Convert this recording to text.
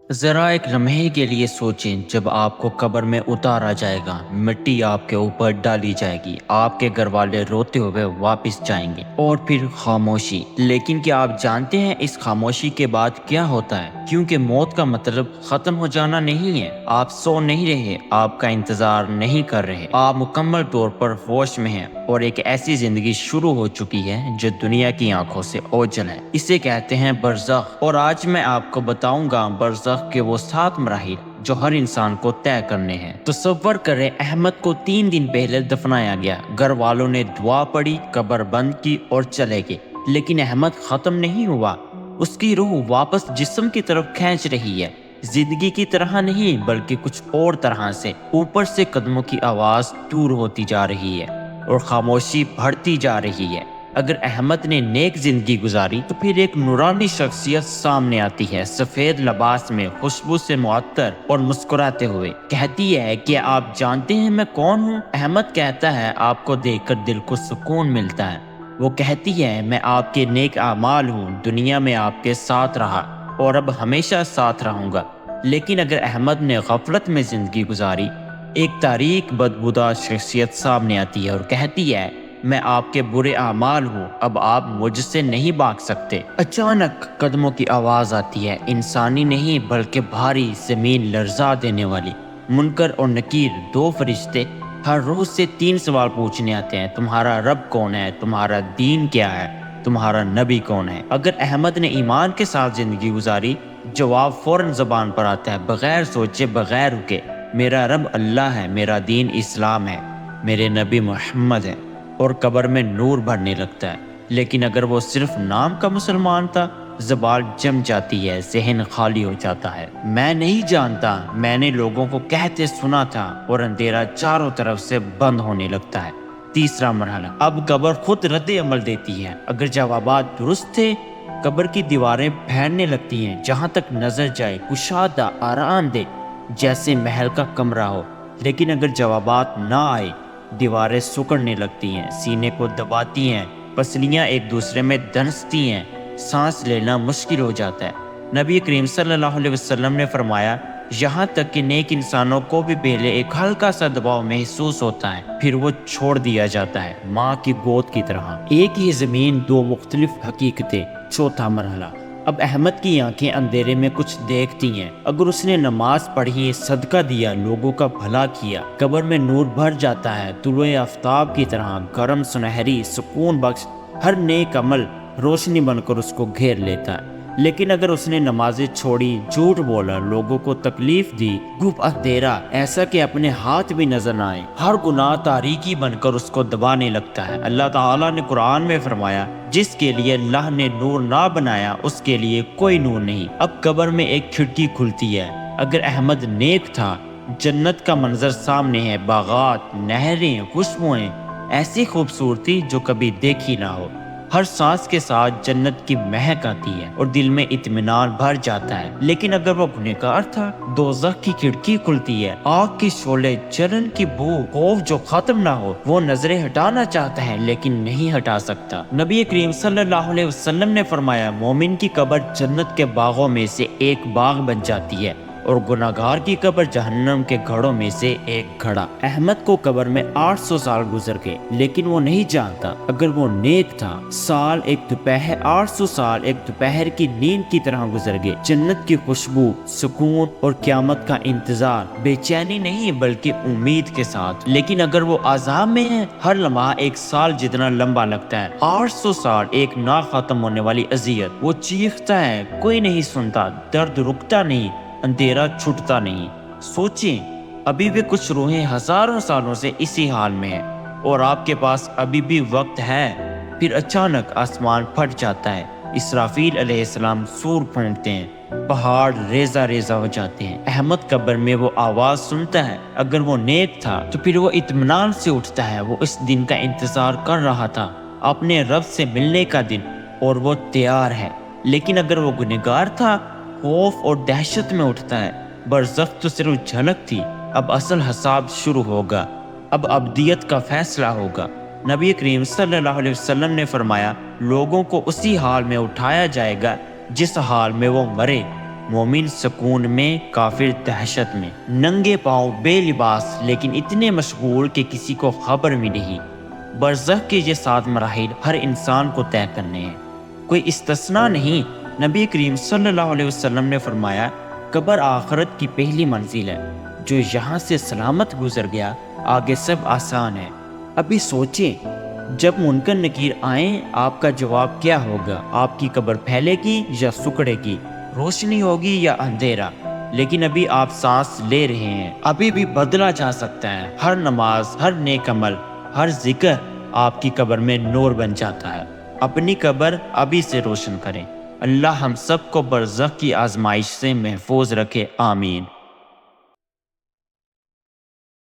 ذرا ایک لمحے کے لیے سوچیں، جب آپ کو قبر میں اتارا جائے گا، مٹی آپ کے اوپر ڈالی جائے گی، آپ کے گھر والے روتے ہوئے واپس جائیں گے اور پھر خاموشی۔ لیکن کیا آپ جانتے ہیں اس خاموشی کے بعد کیا ہوتا ہے؟ کیونکہ موت کا مطلب ختم ہو جانا نہیں ہے۔ آپ سو نہیں رہے، آپ کا انتظار نہیں کر رہے، آپ مکمل طور پر ہوش میں ہیں اور ایک ایسی زندگی شروع ہو چکی ہے جو دنیا کی آنکھوں سے اوجھل ہے۔ اسے کہتے ہیں برزخ، اور آج میں آپ کو بتاؤں گا برزخ کے وہ 7 مراحل جو ہر انسان کو طے کرنے ہیں۔ تصور کریں، احمد کو 3 دن پہلے دفنایا گیا، گھر والوں نے دعا پڑھی، قبر بند کی اور چلے گئے، لیکن احمد ختم نہیں ہوا۔ اس کی روح واپس جسم کی طرف کھینچ رہی ہے، زندگی کی طرح نہیں بلکہ کچھ اور طرح سے۔ اوپر سے قدموں کی آواز دور ہوتی جا رہی ہے اور خاموشی بڑھتی جا رہی ہے۔ اگر احمد نے نیک زندگی گزاری تو پھر ایک نورانی شخصیت سامنے آتی ہے، سفید لباس میں، خوشبو سے معطر اور مسکراتے ہوئے کہتی ہے کہ آپ جانتے ہیں میں کون ہوں؟ احمد کہتا ہے آپ کو دیکھ کر دل کو سکون ملتا ہے۔ وہ کہتی ہے میں آپ کے نیک اعمال ہوں، دنیا میں آپ کے ساتھ رہا اور اب ہمیشہ ساتھ رہوں گا۔ لیکن اگر احمد نے غفلت میں زندگی گزاری، ایک تاریک بدبودار شخصیت سامنے آتی ہے اور کہتی ہے میں آپ کے برے اعمال ہوں، اب آپ مجھ سے نہیں بھاگ سکتے۔ اچانک قدموں کی آواز آتی ہے، انسانی نہیں بلکہ بھاری، زمین لرزا دینے والی۔ منکر اور نکیر، 2 فرشتے ہر روز سے 3 سوال پوچھنے آتے ہیں، تمہارا رب کون ہے، تمہارا دین کیا ہے، تمہارا نبی کون ہے؟ اگر احمد نے ایمان کے ساتھ زندگی گزاری، جواب فوراً زبان پر آتا ہے، بغیر سوچے، بغیر رکے، میرا رب اللہ ہے، میرا دین اسلام ہے، میرے نبی محمد ہے، اور قبر میں نور بھرنے لگتا ہے۔ لیکن اگر وہ صرف نام کا مسلمان تھا، زبان جم جاتی ہے، ذہن خالی ہو جاتا ہے۔ میں نہیں جانتا، میں نے لوگوں کو کہتے سنا تھا، اور اندھیرا چاروں طرف سے بند ہونے لگتا ہے۔ تیسرا مرحلہ، اب قبر خود رد عمل دیتی ہے۔ اگر جوابات درست تھے، قبر کی دیواریں پھیلنے لگتی ہیں، جہاں تک نظر جائے، کشادہ، آرام دہ، جیسے محل کا کمرہ ہو۔ لیکن اگر جوابات نہ آئے، دیواریں سکڑنے لگتی ہیں، سینے کو دباتی ہیں، پسلیاں ایک دوسرے میں دھنستی ہیں، سانس لینا مشکل ہو جاتا ہے۔ نبی کریم صلی اللہ علیہ وسلم نے فرمایا، یہاں تک کہ نیک انسانوں کو بھی پہلے ایک ہلکا سا دباؤ محسوس ہوتا ہے، پھر وہ چھوڑ دیا جاتا ہے، ماں کی گود کی طرح۔ ایک ہی زمین، 2 مختلف حقیقتیں۔ چوتھا مرحلہ، اب احمد کی آنکھیں اندھیرے میں کچھ دیکھتی ہیں۔ اگر اس نے نماز پڑھی، صدقہ دیا، لوگوں کا بھلا کیا، قبر میں نور بھر جاتا ہے، طلوع آفتاب کی طرح، گرم، سنہری، سکون بخش۔ ہر نیک عمل روشنی بن کر اس کو گھیر لیتا ہے۔ لیکن اگر اس نے نمازیں چھوڑی، جھوٹ بولا، لوگوں کو تکلیف دی، گپ اندھیرا، ایسا کہ اپنے ہاتھ بھی نظر نہ آئے، ہر گناہ تاریکی بن کر اس کو دبانے لگتا ہے۔ اللہ تعالیٰ نے قرآن میں فرمایا، جس کے لیے اللہ نے نور نہ بنایا اس کے لیے کوئی نور نہیں۔ اب قبر میں ایک کھڑکی کھلتی ہے۔ اگر احمد نیک تھا، جنت کا منظر سامنے ہے، باغات، نہریں، خوشبوئیں، ایسی خوبصورتی جو کبھی دیکھی نہ ہو۔ ہر سانس کے ساتھ جنت کی مہک آتی ہے اور دل میں اطمینان بھر جاتا ہے۔ لیکن اگر وہ گنہگار تھا، دوزخ کی کھڑکی کھلتی ہے، آگ کی شعلے، جلن کی بو، خوف جو ختم نہ ہو۔ وہ نظریں ہٹانا چاہتا ہے لیکن نہیں ہٹا سکتا۔ نبی کریم صلی اللہ علیہ وسلم نے فرمایا، مومن کی قبر جنت کے باغوں میں سے ایک باغ بن جاتی ہے اور گناہگار کی قبر جہنم کے گھڑوں میں سے ایک گھڑا۔ احمد کو قبر میں 800 سال گزر گئے، لیکن وہ نہیں جانتا، اگر وہ نیک تھا، سال ایک دوپہر، 800 سال ایک دوپہر کی نیند کی طرح گزر گئے۔ جنت کی خوشبو، سکون اور قیامت کا انتظار، بے چینی نہیں بلکہ امید کے ساتھ۔ لیکن اگر وہ عذاب میں ہے، ہر لمحہ ایک سال جتنا لمبا لگتا ہے، 800 سال ایک نہ ختم ہونے والی اذیت۔ وہ چیختا ہے، کوئی نہیں سنتا، درد رکتا نہیں، اندھیرا چھٹتا نہیں۔ سوچیں، ابھی بھی کچھ روحیں ہزاروں سالوں سے اسی حال میں ہیں اور آپ کے پاس ابھی بھی وقت ہے۔ پھر اچانک آسمان پھٹ جاتا ہے، اسرافیل علیہ السلام سور پھونکتے ہیں، پہاڑ ریزہ ریزہ ہو جاتے ہیں۔ احمد قبر میں وہ آواز سنتا ہے۔ اگر وہ نیک تھا تو پھر وہ اطمینان سے اٹھتا ہے، وہ اس دن کا انتظار کر رہا تھا، اپنے رب سے ملنے کا دن، اور وہ تیار ہے۔ لیکن اگر وہ گنہگار تھا، خوف اور دہشت میں اٹھتا ہے۔ برزخ تو صرف جھلک تھی، اب اصل حساب شروع ہوگا، اب ابدیت کا فیصلہ ہوگا۔ نبی کریم صلی اللہ علیہ وسلم نے فرمایا، لوگوں کو اسی حال میں اٹھایا جائے گا جس حال میں وہ مرے۔ مومن سکون میں، کافر دہشت میں، ننگے پاؤں بے لباس لیکن اتنے مشغول کہ کسی کو خبر بھی نہیں۔ برزخ کے یہ 7 مراحل ہر انسان کو طے کرنے ہیں، کوئی استثناء نہیں۔ نبی کریم صلی اللہ علیہ وسلم نے فرمایا قبر آخرت کی پہلی منزل ہے، جو یہاں سے سلامت گزر گیا آگے سب آسان ہے۔ ابھی سوچیں جب منکر نکیر آئیں آپ کا جواب کیا ہوگا؟ آپ کی قبر پھیلے گی یا سکڑے گی، روشنی ہوگی یا اندھیرا؟ لیکن ابھی آپ سانس لے رہے ہیں، ابھی بھی بدلا جا سکتا ہے۔ ہر نماز، ہر نیک عمل، ہر ذکر آپ کی قبر میں نور بن جاتا ہے۔ اپنی قبر ابھی سے روشن کریں۔ اللہ ہم سب کو برزخ کی آزمائش سے محفوظ رکھے، آمین۔